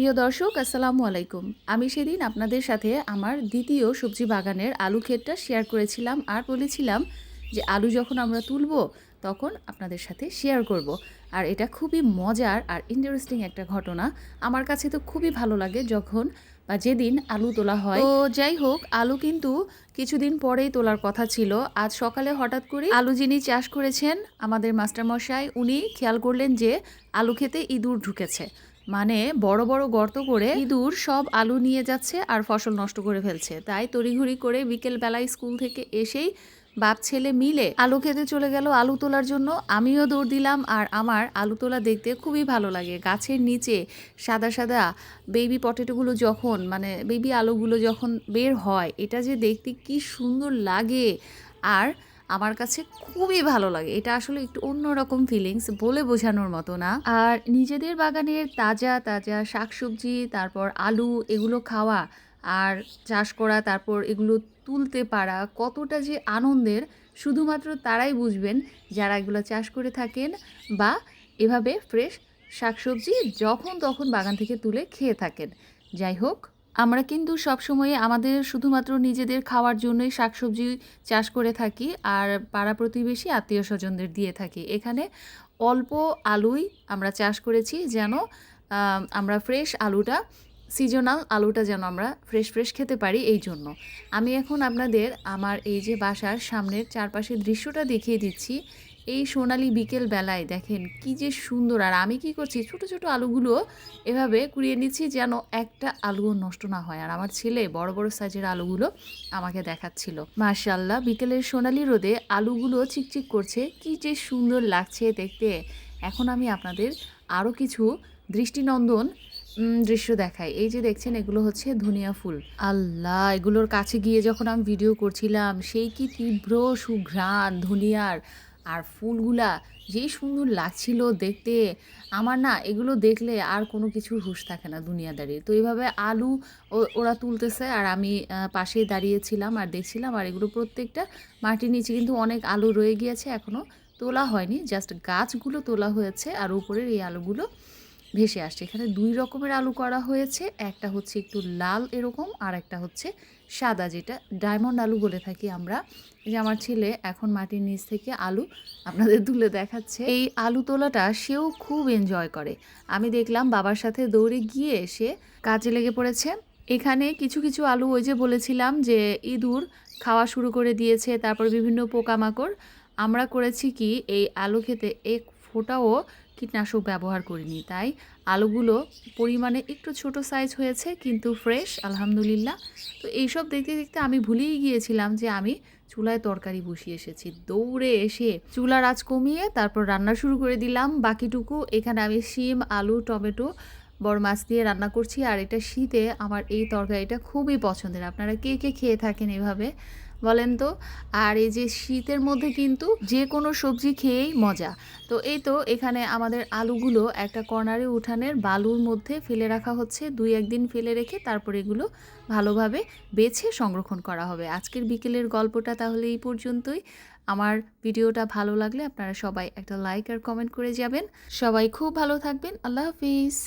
প্রিয় দর্শক আসসালামু আলাইকুম। আমি সেদিন আপনাদের সাথে আমার দ্বিতীয় সবজি বাগানের আলু ক্ষেতটা শেয়ার করেছিলাম আর বলেছিলাম যে আলু যখন আমরা তুলবো তখন আপনাদের সাথে শেয়ার করব। আর এটা খুবই মজার আর ইন্টারেস্টিং একটা ঘটনা। আমার কাছে তো খুবই ভালো লাগে যখন বা যেদিন আলু তোলা হয়। তো যাই হোক, আলু কিন্তু কিছুদিন পরেই তোলার কথা ছিল। আজ সকালে হঠাৎ করে আলু যিনি চাষ করেছেন আমাদের মাস্টারমশাই, উনি খেয়াল করলেন যে আলু ক্ষেতে ইঁদুর ঢুকেছে। মানে বড় বড় গর্ত করে ইঁদুর সব আলু নিয়ে যাচ্ছে আর ফসল নষ্ট করে ফেলছে। তাই তড়িঘড়ি করে বিকেল বেলায় স্কুল থেকে এসেই বাপ ছেলে মিলে আলু খেতে চলে গেল আলু তোলার জন্য। আমিও দৌড় দিলাম আর আমার আলু তোলা দেখতে খুবই ভালো লাগে। গাছের নিচে সাদা সাদা বেবি পটেটোগুলো যখন মানে বেবি আলুগুলো যখন বের হয়, এটা যে দেখতে কি সুন্দর লাগে আর আমার কাছে খুবই ভালো লাগে। এটা আসলে একটু অন্যরকম ফিলিংস, বলে বোঝানোর মতো না। আর নিজেদের বাগানের তাজা তাজা শাকসবজি, তারপর আলু, এগুলো খাওয়া আর চাষ করা, তারপর এগুলো তুলতে পারা কতটা যে আনন্দের, শুধুমাত্র তারাই বুঝবেন যারা এগুলো চাষ করে থাকেন বা এভাবে ফ্রেশ শাকসবজি যখন তখন বাগান থেকে তুলে খেয়ে থাকেন। যাই হোক, আমরা কিন্তু সবসময় আমাদের শুধুমাত্র নিজেদের খাওয়ার জন্যই শাকসবজি চাষ করে থাকি আর পাড়া প্রতিবেশী আত্মীয় স্বজনদের দিয়ে থাকি। এখানে অল্প আলুই আমরা চাষ করেছি যেন আমরা ফ্রেশ আলুটা, সিজনাল আলুটা যেন আমরা ফ্রেশ ফ্রেশ খেতে পারি। এই জন্য আমি এখন আপনাদের আমার এই যে বাসার সামনের চারপাশের দৃশ্যটা দেখিয়ে দিচ্ছি। এই সোনালি বিকেল বেলায় দেখেন কি যে সুন্দর। আর আমি কি করছি, ছোট ছোট আলুগুলো এভাবে কুড়িয়ে নিচ্ছি যেন একটা আলুও নষ্ট না হয়। আর আমার ছেলে বড় বড় সাইজের আলুগুলো আমাকে দেখাচ্ছিল। মাশাআল্লাহ, বিকেলের সোনালি রোদে আলুগুলো চিকচিক করছে, কি যে সুন্দর লাগছে দেখতে। এখন আমি আপনাদের আরও কিছু দৃষ্টিনন্দন দৃশ্য দেখাই। এই যে দেখছেন, এগুলো হচ্ছে ধনিয়া ফুল। আল্লাহ, এগুলোর কাছে গিয়ে যখন আমি ভিডিও করছিলাম, সেই কি তীব্র সুঘ্রাণ ধনিয়ার। আর ফুলগুলা যেই সুন্দর লাগছিল দেখতে, আমার না এগুলো দেখলে আর কোনো কিছুর হুঁশ থাকে না দুনিয়াদারির। তো এইভাবে আলু ওরা তুলতেছে আর আমি পাশেই দাঁড়িয়েছিলাম আর দেখছিলাম। আর এগুলো প্রত্যেকটা মাটির নিচে কিন্তু অনেক আলু রয়ে গিয়েছে, এখনও তোলা হয়নি, জাস্ট গাছগুলো তোলা হয়েছে আর উপরের এই আলুগুলো ভেসে আসছে। এখানে দুই রকমের আলু করা হয়েছে, একটা হচ্ছে একটু লাল এরকম, আর একটা হচ্ছে সাদা, যেটা ডায়মন্ড আলু বলে থাকি আমরা। এই যে আমার ছেলে এখন মাটির নিচ থেকে আলু আপনাদের তুলে দেখাচ্ছে। এই আলু তোলাটা সেও খুব এনজয় করে। আমি দেখলাম বাবার সাথে দৌড়ে গিয়ে এসে কাজে লেগে পড়েছে। এখানে কিছু কিছু আলু ওই যে বলেছিলাম যে ইঁদুর খাওয়া শুরু করে দিয়েছে, তারপর বিভিন্ন পোকামাকড়। আমরা করেছি কি, এই আলু খেতে এক ফোঁটাও কীটনাশক ব্যবহার করিনি, তাই আলুগুলো পরিমাণে একটু ছোট সাইজ হয়েছে কিন্তু ফ্রেশ আলহামদুলিল্লাহ। তো এইসব দেখতে দেখতে আমি ভুলেই গিয়েছিলাম যে আমি চুলায় তরকারি বসিয়ে এসেছি। দৌড়ে এসে চুলার আঁচ কমিয়ে তারপর রান্না শুরু করে দিলাম। বাকিটুকু এখানে আমি শিম, আলু, টমেটো, বড় মাছ দিয়ে রান্না করছি। আর এটা শীতে আমার এই তরকারিটা খুবই পছন্দের। আপনারা কে কে খেয়ে থাকেন এভাবে বলেন তো? আর এই যে শীতের মধ্যে কিন্তু যে কোনো সবজি খেয়েই মজা। তো এই তো এখানে আমাদের আলুগুলো একটা কর্নারে উঠানের বালুর মধ্যে ফেলে রাখা হচ্ছে। ২-১ দিন ফেলে রেখে তারপর এগুলো ভালোভাবে বেছে সংরক্ষণ করা হবে। আজকের বিকেলের গল্পটা তাহলে এই পর্যন্তই। আমার ভিডিওটা ভালো লাগলে আপনারা সবাই একটা লাইক আর কমেন্ট করে যাবেন। সবাই খুব ভালো থাকবেন। আল্লাহ হাফিজ।